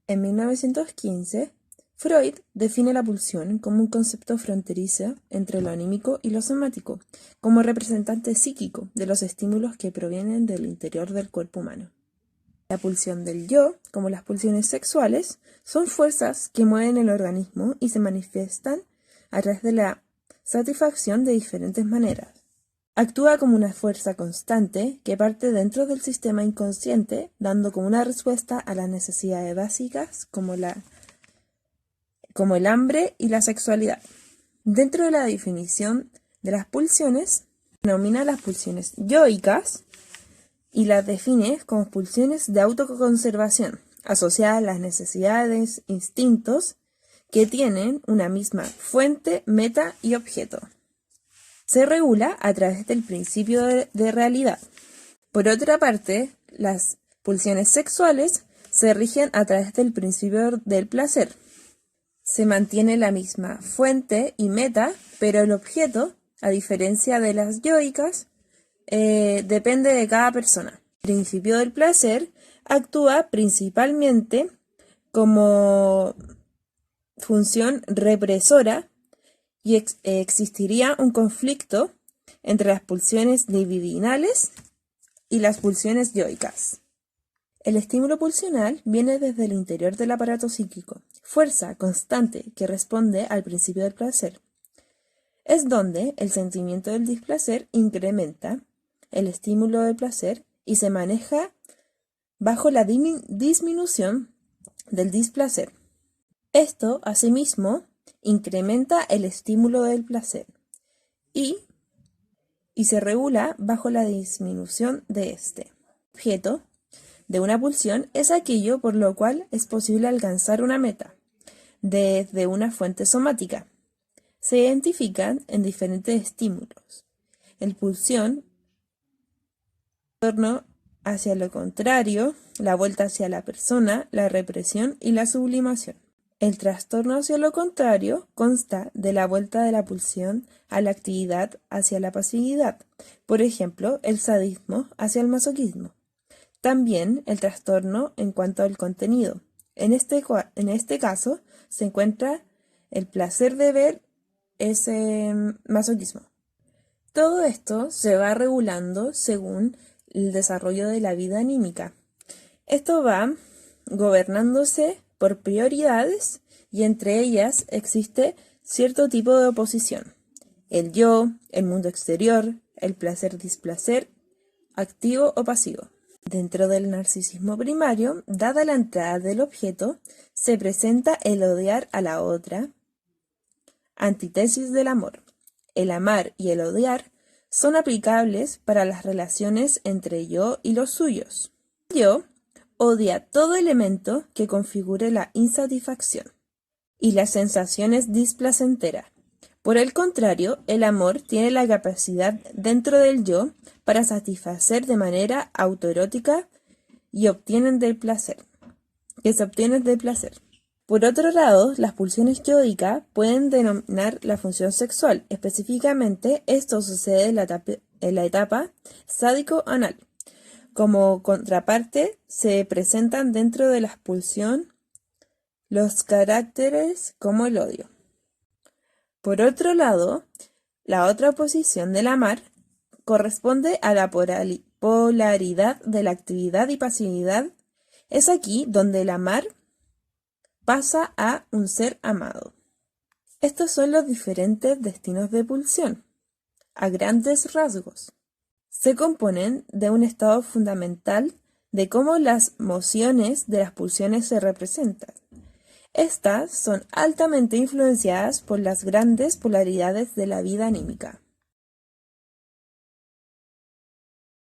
En 1915, Freud define la pulsión como un concepto fronterizo entre lo anímico y lo somático, como representante psíquico de los estímulos que provienen del interior del cuerpo humano. La pulsión del yo, como las pulsiones sexuales, son fuerzas que mueven el organismo y se manifiestan a través de la satisfacción de diferentes maneras. Actúa como una fuerza constante que parte dentro del sistema inconsciente, dando como una respuesta a las necesidades básicas como el hambre y la sexualidad. Dentro de la definición de las pulsiones, denomina las pulsiones yoicas y las define como pulsiones de autoconservación, asociadas a las necesidades, instintos, que tienen una misma fuente, meta y objeto. Se regula a través del principio de realidad. Por otra parte, las pulsiones sexuales se rigen a través del principio del placer. Se mantiene la misma fuente y meta, pero el objeto, a diferencia de las yoicas, depende de cada persona. El principio del placer actúa principalmente como función represora y existiría un conflicto entre las pulsiones libidinales y las pulsiones yoicas. El estímulo pulsional viene desde el interior del aparato psíquico, fuerza constante que responde al principio del placer. Es donde el sentimiento del displacer incrementa el estímulo del placer y se maneja bajo la disminución del displacer. Esto, asimismo, incrementa el estímulo del placer y se regula bajo la disminución de este. El objeto de una pulsión es aquello por lo cual es posible alcanzar una meta desde una fuente somática. Se identifican en diferentes estímulos. El pulsión, el torno hacia lo contrario, la vuelta hacia la persona, la represión y la sublimación. El trastorno hacia lo contrario consta de la vuelta de la pulsión a la actividad hacia la pasividad, por ejemplo, el sadismo hacia el masoquismo. También el trastorno en cuanto al contenido. En este caso se encuentra el placer de ver ese masoquismo. Todo esto se va regulando según el desarrollo de la vida anímica. Esto va gobernándose por prioridades y entre ellas existe cierto tipo de oposición. El yo, el mundo exterior, el placer-displacer, activo o pasivo. Dentro del narcisismo primario, dada la entrada del objeto, se presenta el odiar a la otra, antítesis del amor. El amar y el odiar son aplicables para las relaciones entre yo y los suyos. Yo odia todo elemento que configure la insatisfacción y las sensaciones displacenteras. Por el contrario, el amor tiene la capacidad dentro del yo para satisfacer de manera autoerótica y se obtienen del placer. Por otro lado, las pulsiones yoicas pueden denominar la función sexual. Específicamente, esto sucede en la etapa sádico-anal. Como contraparte, se presentan dentro de la expulsión los caracteres como el odio. Por otro lado, la otra oposición del amar corresponde a la polaridad de la actividad y pasividad. Es aquí donde el amar pasa a un ser amado. Estos son los diferentes destinos de pulsión. A grandes rasgos, se componen de un estado fundamental de cómo las mociones de las pulsiones se representan. Estas son altamente influenciadas por las grandes polaridades de la vida anímica.